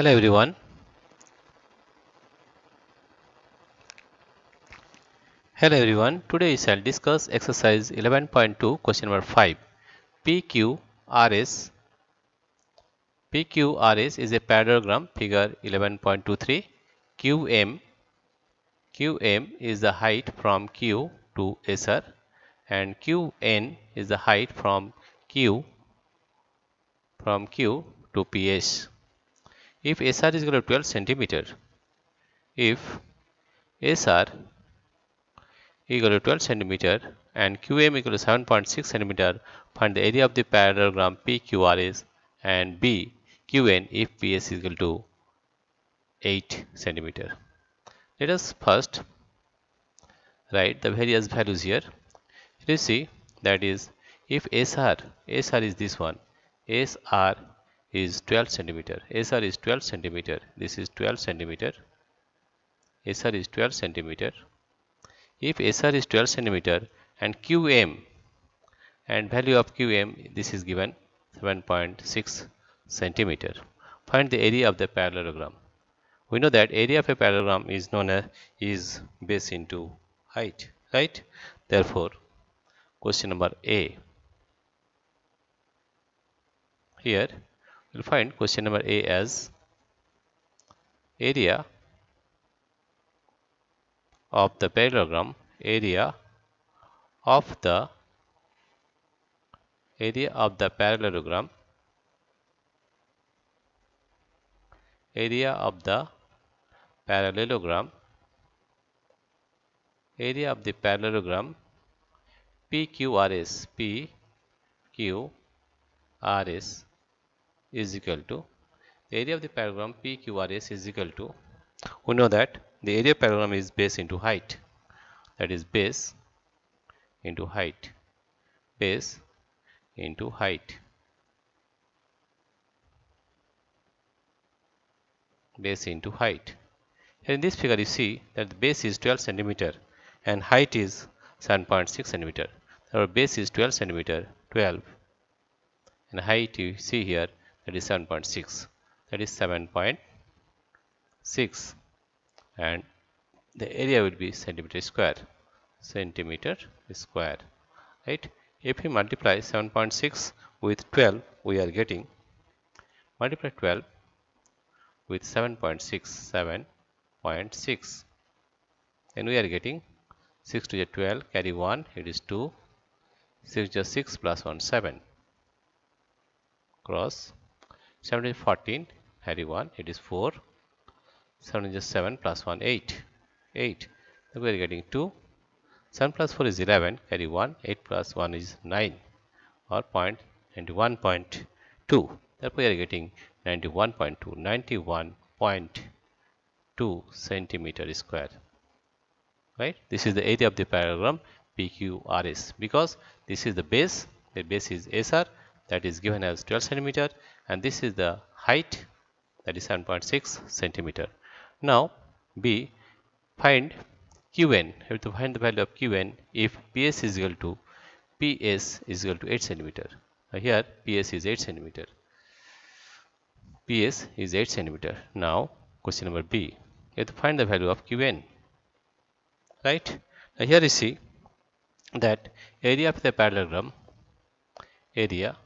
Hello everyone. Today I shall discuss exercise 11.2 question number 5. PQRS. PQRS is a parallelogram figure 11.23. QM is the height from Q to SR and QN is the height from Q to PS. If SR is equal to 12 centimeter, if SR equal to 12 centimeter and QM equal to 7.6 centimeter, find the area of the parallelogram PQRS and B QN if PS is equal to 8 centimeter. Let us first write the various values here. You see that is if SR is this one, SR is 12 centimeter, SR is 12 centimeter, this is 12 centimeter, SR is 12 centimeter. If SR is 12 centimeter and QM and value of QM this is given 7.6 centimeter. Find the area of the parallelogram. We know that area of a parallelogram is known as base into height, right? Therefore, question number A. Here we'll find question number A as area of the parallelogram, area of the parallelogram, area of the parallelogram PQRS is equal to the area of the parallelogram PQRS is equal to, we know that the area of parallelogram is base into height, that is base into height, base into height, base into height. Here in this figure you see that the base is 12 centimeter and height is 7.6 centimeter. Our base is 12 centimeter, 12, and height you see here that is 7.6, that is 7.6, and the area will be centimeter square, right? If we multiply 7.6 with 12, we are getting, multiply 12 with 7.6, 7.6, and we are getting 6 to the 12, carry 1, it is 2, 6 to 6 plus 1, 7, cross 7 to 14, carry 1, it is 4, 7 to 7 plus 1, 8, 8, so we are getting 2, 7 plus 4 is 11, carry 1, 8 plus 1 is 9, or 91.2, therefore we are getting 91.2 centimeter square, right? This is the area of the parallelogram PQRS, because this is the base is SR, that is given as 12 centimeter, and this is the height, that is 7.6 centimeter. Now B, find Qn. You have to find the value of Qn if PS is equal to 8 centimeter. Here PS is 8 centimeter. PS is 8 centimeter. Now question number B. You have to find the value of Qn. Right? Now here you see that area of the parallelogram, area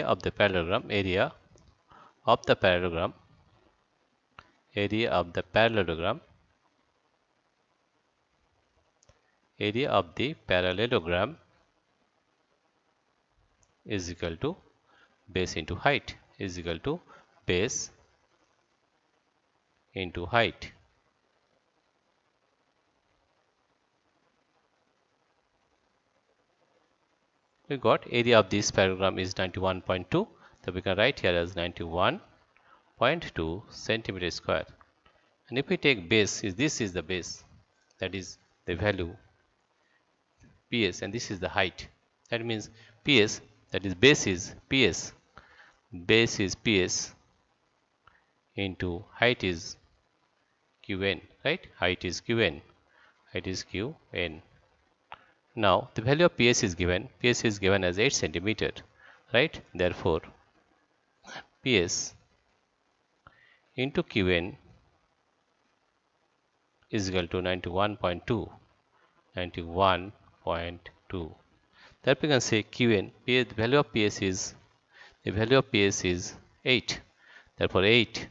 of the parallelogram, area of the parallelogram is equal to base into height, is equal to base into height. We got area of this parallelogram is 91.2, so we can write here as 91.2 centimeter square. And if we take base, this is the base, that is the value PS, and this is the height. That means PS, that is base is PS, into height is Qn, right? Height is Qn. Now the value of PS is given as 8 centimeter, right? Therefore PS into Qn is equal to 91.2. 91.2. That we can say Qn, the value of PS is 8. Therefore 8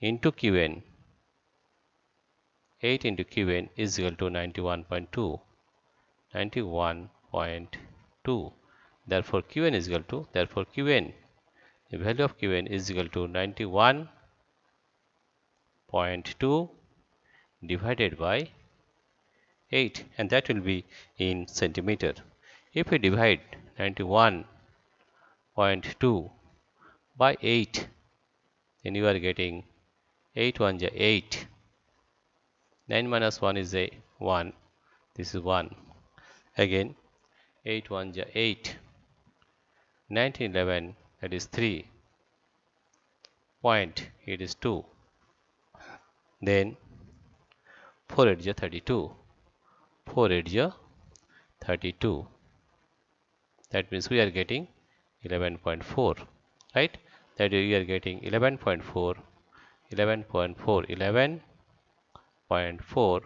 into Qn, 8 into Qn is equal to 91.2. 91.2. Therefore Qn is equal to, Qn, the value of Qn is equal to 91.2 divided by 8, and that will be in centimeter. If we divide 91.2 by 8, then you are getting 8 1 is 8. 9 minus 1 is a 1. This is 1. Again 8 1 is 8. 19 11, that is 3. Point, it is 2. Then 4 8 is 32. 4 8 is 32. That means we are getting 11.4, right? That we are getting 11.4, 11.4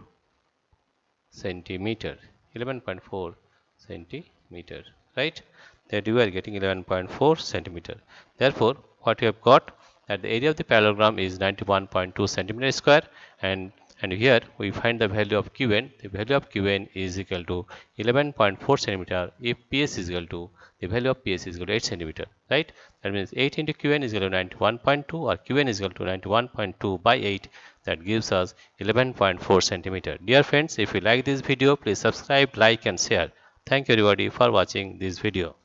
centimeter, 11.4 centimeter, right? That you are getting 11.4 centimeter. Therefore, what you have got, that the area of the parallelogram is 91.2 centimeter square, and here we find the value of Qn. The value of Qn is equal to 11.4 centimeter if PS is equal to, the value of PS is equal to 8 centimeter, right? That means 8 into Qn is equal to 91.2, or Qn is equal to 91.2 by 8. That gives us 11.4 centimeter. Dear friends, if you like this video, please subscribe, like and share. Thank you everybody for watching this video.